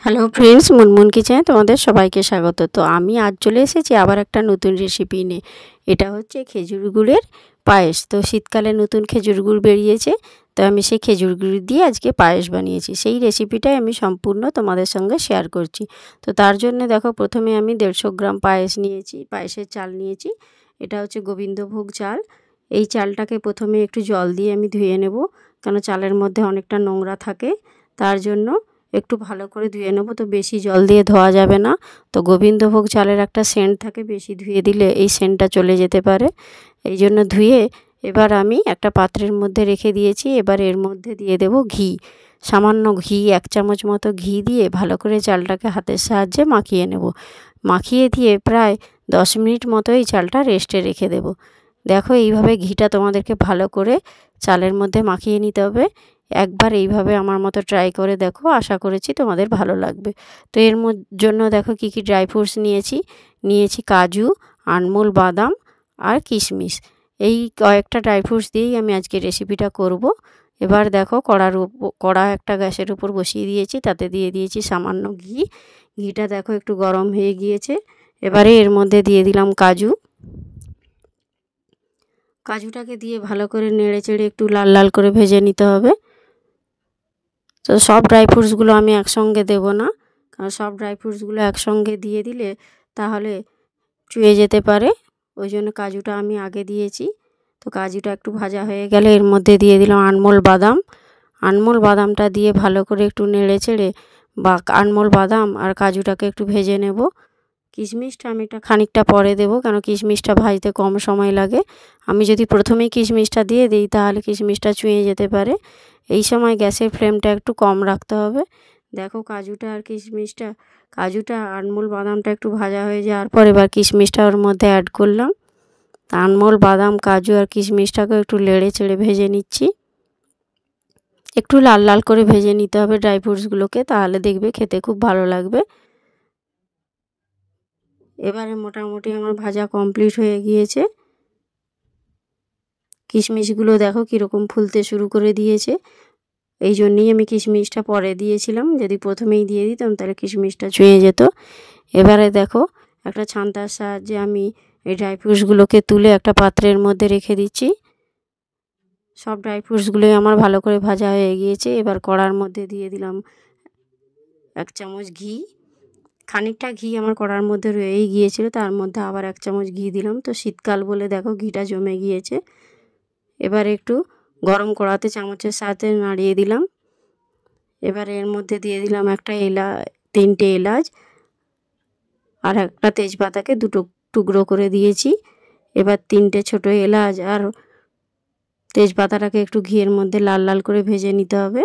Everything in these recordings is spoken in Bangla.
হ্যালো ফ্রেন্ডস, মুনমুন কিচেনে তোমাদের সবাইকে স্বাগত। তো আমি আজ চলে এসেছি আবার একটা নতুন রেসিপি নিয়ে। এটা হচ্ছে খেজুর গুড়ের পায়েস। তো শীতকালে নতুন খেজুর গুড় বেরিয়েছে, তো আমি সেই খেজুর গুড় দিয়ে আজকে পায়েস বানিয়েছি। সেই রেসিপিটাই আমি সম্পূর্ণ তোমাদের সঙ্গে শেয়ার করছি। তো তার জন্য দেখো, প্রথমে আমি 150 গ্রাম পায়েস নিয়েছি, পায়েসের চাল নিয়েছি। এটা হচ্ছে গোবিন্দভোগ চাল। এই চালটাকে প্রথমে একটু জল দিয়ে আমি ধুয়ে নেব, কারণ চালের মধ্যে অনেকটা নোংরা থাকে। তার জন্য একটু ভালো করে ধুয়ে নেব। তো বেশি জল দিয়ে ধোয়া যাবে না, তো গোবিন্দভোগ চালের একটা সেন্ট থাকে, বেশি ধুয়ে দিলে এই সেন্টটা চলে যেতে পারে। এই জন্য ধুয়ে এবার আমি একটা পাত্রের মধ্যে রেখে দিয়েছি। এবার এর মধ্যে দিয়ে দেব ঘি, সামান্য ঘি, 1 চামচ মতো ঘি দিয়ে ভালো করে চালটাকে হাতের সাহায্যে মাখিয়ে নেব। মাখিয়ে দিয়ে প্রায় 10 মিনিট মতো এই চালটা রেস্টে রেখে দেব। দেখো, এইভাবে ঘিটা তোমাদেরকে ভালো করে চালের মধ্যে মাখিয়ে নিতে হবে। একবার এইভাবে আমার মতো ট্রাই করে দেখো, আশা করেছি তোমাদের ভালো লাগবে। তো এর জন্য দেখো কি কি ড্রাই ফ্রুটস নিয়েছি কাজু, আনমোল, বাদাম আর কিশমিশ। এই কয়েকটা ড্রাই ফ্রুটস দিয়েই আমি আজকে রেসিপিটা করব। এবার দেখো, কড়া একটা গ্যাসের উপর বসিয়ে দিয়েছি, তাতে দিয়ে দিয়েছি সামান্য ঘি। ঘিটা দেখো একটু গরম হয়ে গিয়েছে। এবারে এর মধ্যে দিয়ে দিলাম কাজুটাকে দিয়ে ভালো করে নেড়ে চেড়ে একটু লাল লাল করে ভেজে নিতে হবে। তো সব ড্রাই ফ্রুটসগুলো আমি একসঙ্গে দেব না, কারণ সব ড্রাই ফ্রুটসগুলো একসঙ্গে দিয়ে দিলে তাহলে চুয়ে যেতে পারে। ওই জন্য কাজুটা আমি আগে দিয়েছি। তো কাজুটা একটু ভাজা হয়ে গেলে এর মধ্যে দিয়ে দিলাম আনমোল বাদামটা দিয়ে ভালো করে একটু নেড়ে চেড়ে আনমোল বাদাম আর কাজুটাকে একটু ভেজে নেব। কিশমিশটা আমি খানিকটা পরে দেবো, কেন কিশমিশটা ভাজতে কম সময় লাগে। আমি যদি প্রথমেই কিশমিশটা দিয়ে দিই তাহলে কিশমিশটা চুঁয়ে যেতে পারে। এই সময় গ্যাসের ফ্লেমটা একটু কম রাখতে হবে। দেখো, কাজুটা আনমোল বাদামটা একটু ভাজা হয়ে যাওয়ার পর এবার কিশমিশটা ওর মধ্যে অ্যাড করলাম। আনমোল বাদাম, কাজু আর কিশমিশটাকে একটু নেড়ে চেড়ে ভেজে নিচ্ছি। একটু লাল লাল করে ভেজে নিতে হবে ড্রাই ফ্রুটসগুলোকে, তাহলে দেখবে খেতে খুব ভালো লাগবে। এবারে মোটামুটি আমার ভাজা কমপ্লিট হয়ে গিয়েছে। কিশমিশগুলো দেখো কীরকম ফুলতে শুরু করে দিয়েছে। এই জন্যেই আমি কিশমিশটা পরে দিয়েছিলাম, যদি প্রথমেই দিয়ে দিতাম তাহলে কিশমিশটা চুঁয়ে যেত। এবারে দেখো, একটা ছান্তার সাহায্যে আমি এই ড্রাই ফ্রুটসগুলোকে তুলে একটা পাত্রের মধ্যে রেখে দিচ্ছি। সব ড্রাই ফ্রুটসগুলোই আমার ভালো করে ভাজা হয়ে গিয়েছে। এবার কড়ার মধ্যে দিয়ে দিলাম 1 চামচ ঘি। খানিকটা ঘি আমার কড়ার মধ্যে রয়েই গিয়েছিল, তার মধ্যে আবার 1 চামচ ঘি দিলাম। তো শীতকাল বলে দেখো ঘিটা জমে গিয়েছে। এবার একটু গরম কড়াতে চামচের সাথে নাড়িয়ে দিলাম। এবার এর মধ্যে দিয়ে দিলাম 3টে এলাচ আর একটা তেজপাতাকে 2 টুকরো করে দিয়েছি। এবার 3টে ছোটো এলাচ আর তেজপাতাটাকে একটু ঘিয়ের মধ্যে লাল লাল করে ভেজে নিতে হবে।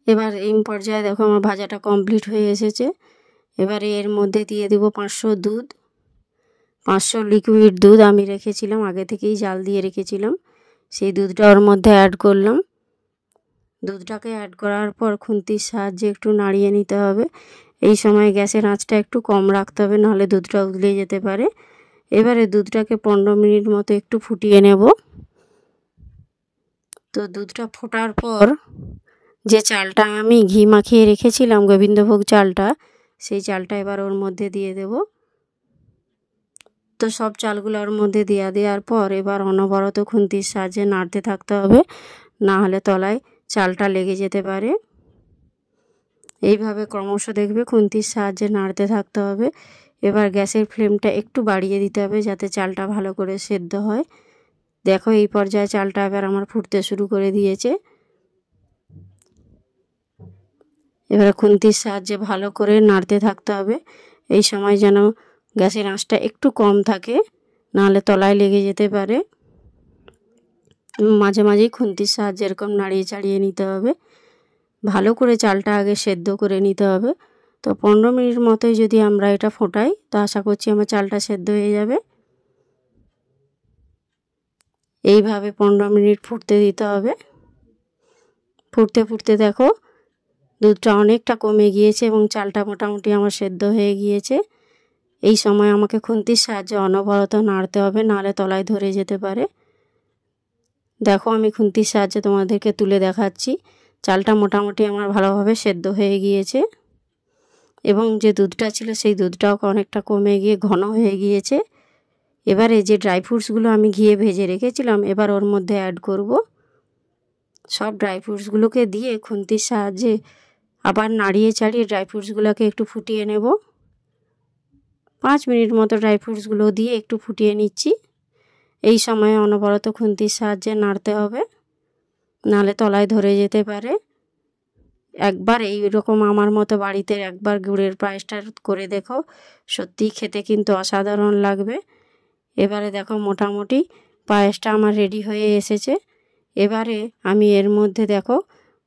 এবার এই পর্যায়ে দেখো আমার ভাজাটা কমপ্লিট হয়ে এসেছে। এবারে এর মধ্যে দিয়ে দেবো 500 লিকুইড দুধ আমি রেখেছিলাম, আগে থেকেই জাল দিয়ে রেখেছিলাম। সেই দুধটা ওর মধ্যে অ্যাড করলাম। দুধটাকে অ্যাড করার পর খুন্তির সাহায্যে একটু নাড়িয়ে নিতে হবে। এই সময় গ্যাসের আঁচটা একটু কম রাখতে হবে, নাহলে দুধটা উতলে যেতে পারে। এবারে দুধটাকে 15 মিনিট মতো একটু ফুটিয়ে নেব। তো দুধটা ফোটার পর যে চালটা আমি ঘি মাখিয়ে রেখেছিলাম, গোবিন্দভোগ চালটা, সেই চালটা এবার ওর মধ্যে দিয়ে দেব। তো সব চালগুলো ওর মধ্যে দেওয়ার পর এবার অনবরত খুন্তির সাহায্যে নাড়তে থাকতে হবে, না হলে তলায় চালটা লেগে যেতে পারে। এইভাবে ক্রমশ দেখবে খুন্তির সাহায্যে নাড়তে থাকতে হবে। এবার গ্যাসের ফ্লেমটা একটু বাড়িয়ে দিতে হবে, যাতে চালটা ভালো করে সেদ্ধ হয়। দেখো, এই পর্যায়ে চালটা এবার আমার ফুটতে শুরু করে দিয়েছে। এবার খুন্তির সাহায্যে ভালো করে নাড়তে থাকতে হবে। এই সময় যেন গ্যাসের আঁচটা একটু কম থাকে, নাহলে তলায় লেগে যেতে পারে। মাঝে মাঝেই খুন্তির সাহায্যে এরকম নাড়িয়ে চাড়িয়ে নিতে হবে। ভালো করে চালটা আগে সেদ্ধ করে নিতে হবে। তো 15 মিনিট মতোই যদি আমরা এটা ফোটাই, তো আশা করছি আমার চালটা সেদ্ধ হয়ে যাবে। এইভাবে 15 মিনিট ফুটতে দিতে হবে। ফুটতে ফুটতে দেখো দুধটা অনেকটা কমে গিয়েছে এবং চালটা মোটামুটি আমার সেদ্ধ হয়ে গিয়েছে। এই সময় আমাকে খুন্তির সাহায্যে অনবরত নাড়তে হবে, নাহলে তলায় ধরে যেতে পারে। দেখো, আমি খুন্তির সাহায্যে তোমাদেরকে তুলে দেখাচ্ছি। চালটা মোটামুটি আমার ভালোভাবে সেদ্ধ হয়ে গিয়েছে এবং যে দুধটা ছিল সেই দুধটাও অনেকটা কমে গিয়ে ঘন হয়ে গিয়েছে। এবারে যে ড্রাই ফ্রুটসগুলো আমি ঘিয়ে ভেজে রেখেছিলাম এবার ওর মধ্যে অ্যাড করব। সব ড্রাই ফ্রুটসগুলোকে দিয়ে খুন্তির সাহায্যে আবার নাড়িয়ে চাড়িয়ে ড্রাই ফ্রুটসগুলোকে একটু ফুটিয়ে নেব। 5 মিনিট মতো ড্রাই ফ্রুটসগুলো দিয়ে একটু ফুটিয়ে নিচ্ছি। এই সময়ে অনবরত খুন্তির সাহায্যে নাড়তে হবে, নাহলে তলায় ধরে যেতে পারে। একবার এই রকম আমার মতো বাড়িতে একবার গুড়ের পায়েসটা করে দেখো, সত্যিই খেতে কিন্তু অসাধারণ লাগবে। এবারে দেখো মোটামুটি পায়েসটা আমার রেডি হয়ে এসেছে। এবারে আমি এর মধ্যে দেখো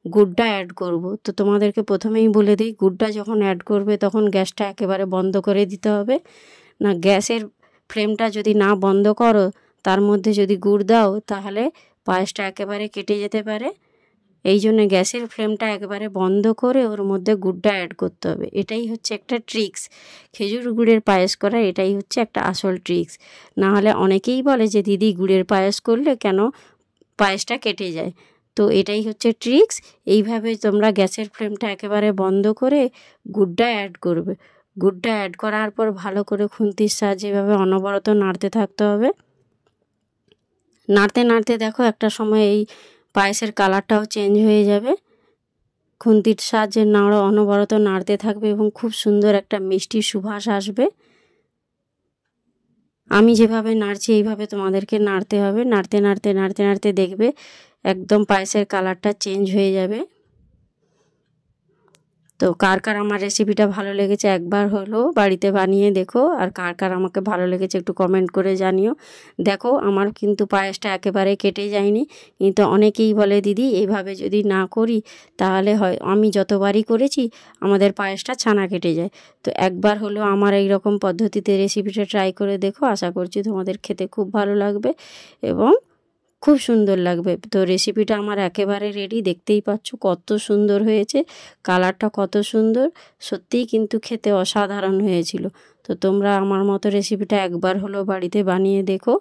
গুড়টা অ্যাড করব। তো তোমাদেরকে প্রথমেই বলে দিই, গুড়টা যখন অ্যাড করবে তখন গ্যাসটা একেবারে বন্ধ করে দিতে হবে। না, গ্যাসের ফ্লেমটা যদি না বন্ধ করো, তার মধ্যে যদি গুড় দাও তাহলে পায়েসটা একেবারে কেটে যেতে পারে। এই জন্য গ্যাসের ফ্লেমটা একেবারে বন্ধ করে ওর মধ্যে গুড়টা অ্যাড করতে হবে। এটাই হচ্ছে একটা ট্রিক্স, খেজুর গুড়ের পায়েস করার এটাই হচ্ছে একটা আসল ট্রিক্স। না হলে অনেকেই বলে যে দিদি গুড়ের পায়েস করলে কেন পায়েসটা কেটে যায়। তো এটাই হচ্ছে ট্রিক্স। এইভাবে তোমরা গ্যাসের ফ্লেমটা একেবারে বন্ধ করে গুড়টা অ্যাড করবে। গুড়টা অ্যাড করার পর ভালো করে খুন্তির সাহায্যে এভাবে অনবরত নাড়তে থাকতে হবে। নাড়তে নাড়তে দেখো একটা সময় এই পায়েসের কালারটাও চেঞ্জ হয়ে যাবে। খুন্তির সাহায্যে অনবরত নাড়তে থাকবে এবং খুব সুন্দর একটা মিষ্টি সুবাস আসবে। আমি যেভাবে নাড়ছি এইভাবে তোমাদেরকে নাড়তে হবে। নাড়তে নাড়তে নাড়তে নাড়তে দেখবে একদম পায়েসের কালারটা চেঞ্জ হয়ে যাবে। তো কার কার আমার রেসিপিটা ভালো লেগেছে একবার হলো বাড়িতে বানিয়ে দেখো, আর কার কার আমাকে ভালো লেগেছে একটু কমেন্ট করে জানিও। দেখো আমার কিন্তু পায়েসটা একেবারে কেটে যায়নি, কিন্তু অনেকেই বলে দিদি এইভাবে যদি না করি তাহলে হয়, আমি যতবারই করেছি আমাদের পায়েসটা ছানা কেটে যায়। তো একবার হলো আমার এই রকম পদ্ধতিতে রেসিপিটা ট্রাই করে দেখো, আশা করছি তোমাদের খেতে খুব ভালো লাগবে এবং খুব সুন্দর লাগবে। তো রেসিপিটা আমার একেবারে রেডি, দেখতেই পাচ্ছ কত সুন্দর হয়েছে, কালারটা কত সুন্দর, সত্যিই কিন্তু খেতে অসাধারণ হয়েছিল। তো তোমরা আমার মতো রেসিপিটা একবার হলো বাড়িতে বানিয়ে দেখো,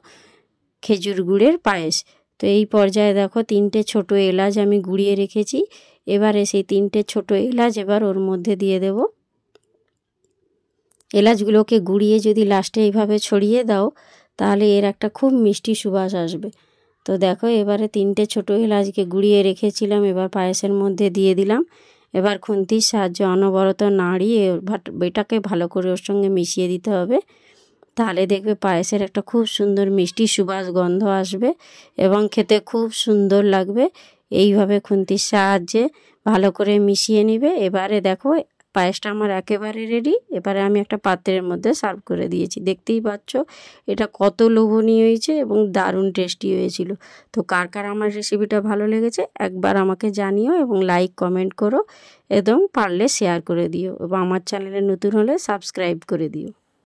খেজুর গুড়ের পায়েস। তো এই পর্যায়ে দেখো 3টে ছোট এলাচ আমি গুঁড়িয়ে রেখেছি। এবারে সেই 3টে ছোট এলাচ এবার ওর মধ্যে দিয়ে দেব। এলাচগুলোকে গুঁড়িয়ে যদি লাস্টে এইভাবে ছড়িয়ে দাও তাহলে এর একটা খুব মিষ্টি সুবাস আসবে। তো দেখো এবারে 3টে ছোটো এলাচকে গুঁড়িয়ে রেখেছিলাম এবার পায়েসের মধ্যে দিয়ে দিলাম। এবার খুন্তির সাহায্যে অনবরত নাড়িয়ে এটাকে ভালো করে ওর সঙ্গে মিশিয়ে দিতে হবে। তাহলে দেখবে পায়েসের একটা খুব সুন্দর মিষ্টি সুবাস গন্ধ আসবে এবং খেতে খুব সুন্দর লাগবে। এইভাবে খুন্তির সাহায্যে ভালো করে মিশিয়ে নিবে। এবারে দেখো পায়েসটা আমার একেবারে রেডি। এবারে আমি একটা পাত্রের মধ্যে সার্ভ করে দিয়েছি। দেখতেই পাচ্ছ এটা কত লোভনীয় হয়েছে এবং দারুণ টেস্টি হয়েছিল। তো কার কার আমার রেসিপিটা ভালো লেগেছে একবার আমাকে জানিও এবং লাইক কমেন্ট করো এবং পারলে শেয়ার করে দিও এবং আমার চ্যানেলে নতুন হলে সাবস্ক্রাইব করে দিও।